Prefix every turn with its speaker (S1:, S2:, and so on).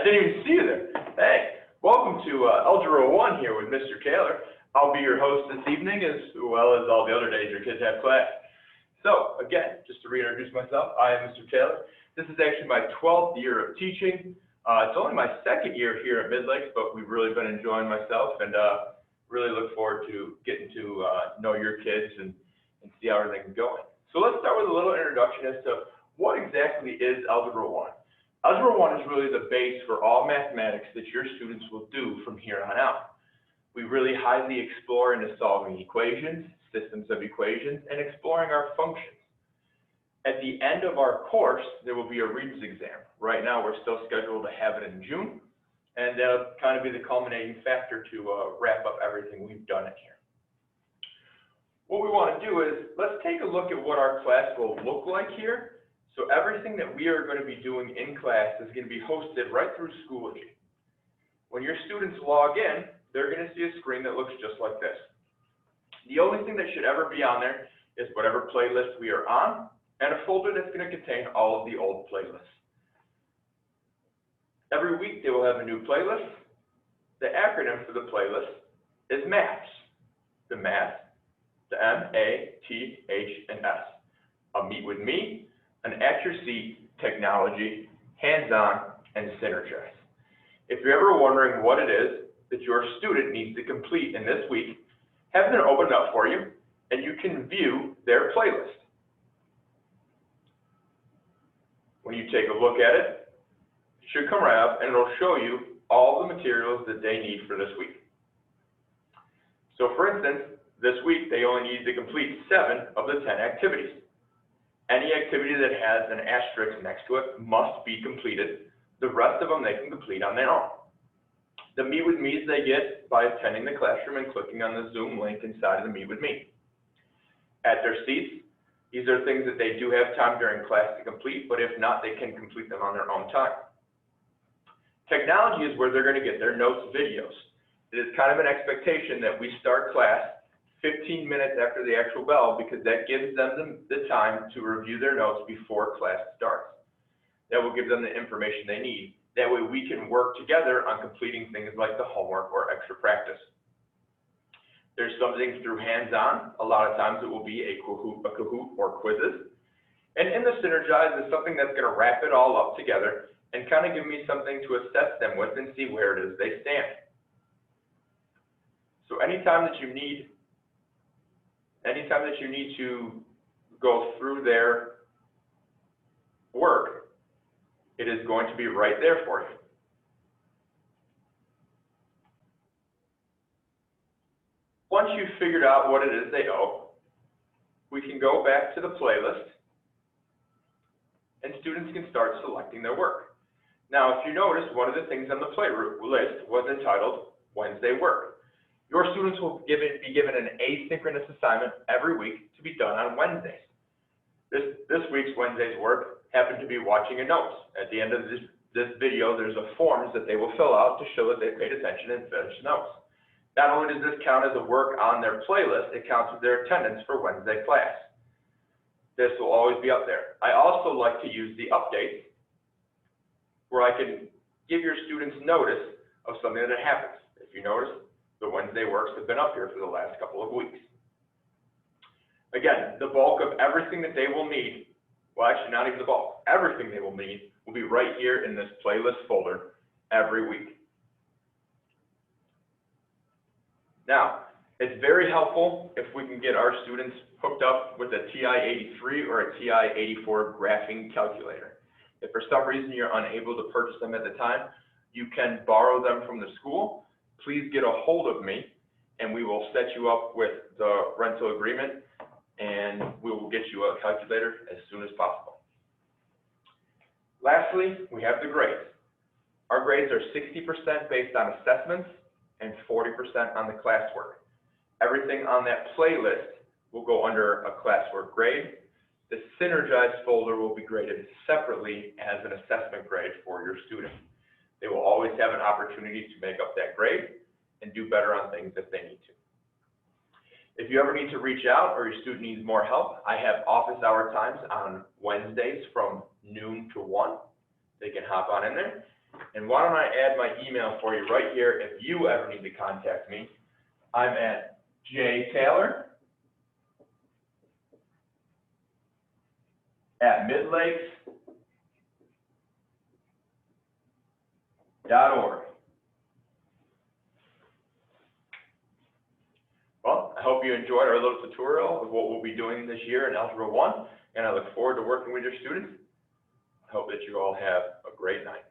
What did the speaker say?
S1: didn't even see you there. Hey, welcome to Algebra 1 here with Mr. Kaler. I'll be your host this evening as well as all the other days your kids have class. So, again, just to reintroduce myself, I am Mr. Kaler. This is actually my 12th year of teaching. It's only my second year here at Mid-Lakes, but we've really been enjoying myself and really look forward to getting to know your kids and see how everything's going. So let's start with a little introduction as to what exactly is Algebra 1. Algebra 1 is really the base for all mathematics that your students will do from here on out. We really highly explore into solving equations, systems of equations, and exploring our functions. At the end of our course, there will be a Regents exam. Right now, we're still scheduled to have it in June, and that'll kind of be the culminating factor to wrap up everything we've done in here. What we want to do is, let's take a look at what our class will look like here. So everything that we are going to be doing in class is going to be hosted right through Schoology. When your students log in, they're going to see a screen that looks just like this. The only thing that should ever be on there is whatever playlist we are on, and a folder that's going to contain all of the old playlists. Every week they will have a new playlist. The acronym for the playlist is MATH. The MATH, the M-A-T-H and S. A Meet with Me, an At Your Seat, Technology, Hands-On, and Synergize. If you're ever wondering what it is that your student needs to complete in this week, have them open up for you, and you can view their playlist. When you take a look at it, it should come right up, and it'll show you all the materials that they need for this week. So for instance, this week they only need to complete 7 of the 10 activities. Any activity that has an asterisk next to it must be completed. The rest of them they can complete on their own. The Meet with Me's they get by attending the classroom and clicking on the Zoom link inside of the Meet with Me. At their seats, these are things that they do have time during class to complete, but if not, they can complete them on their own time. Technology is where they're going to get their notes videos. It is kind of an expectation that we start class 15 minutes after the actual bell, because that gives them the time to review their notes before class starts. That will give them the information they need. That way we can work together on completing things like the homework or extra practice. There's some things through hands-on. A lot of times it will be a Kahoot or quizzes. And in the Synergize is something that's going to wrap it all up together and kind of give me something to assess them with and see where it is they stand. So anytime that you need to go through their work, it is going to be right there for you. Once you've figured out what it is they owe, we can go back to the playlist and students can start selecting their work. Now, if you notice, one of the things on the playlist was entitled Wednesday Work. Your students will be given an asynchronous assignment every week to be done on Wednesdays. This week's Wednesday's work happened to be watching a notes. At the end of this video, there's a forms that they will fill out to show that they paid attention and finished notes. Not only does this count as a work on their playlist, it counts as their attendance for Wednesday class. This will always be up there. I also like to use the updates where I can give your students notice of something that happens. If you notice, the Wednesday works have been up here for the last couple of weeks. Again, the bulk of everything that they will need, well, actually not even the bulk, everything they will need will be right here in this playlist folder every week. Now, it's very helpful if we can get our students hooked up with a TI-83 or a TI-84 graphing calculator. If for some reason you're unable to purchase them at the time, you can borrow them from the school. Please get a hold of me and we will set you up with the rental agreement and we will get you a calculator as soon as possible. Lastly, we have the grades. Our grades are 60% based on assessments and 40% on the classwork. Everything on that playlist will go under a classwork grade. The Synergize folder will be graded separately as an assessment grade for your student. They will always have an opportunity to make up that grade and do better on things if they need to. If you ever need to reach out or your student needs more help, I have office hour times on Wednesdays from noon to 1. They can hop on in there. And why don't I add my email for you right here if you ever need to contact me. I'm at jtaylor@midlakes.org. Well, I hope you enjoyed our little tutorial of what we'll be doing this year in Algebra 1, and I look forward to working with your students. I hope that you all have a great night.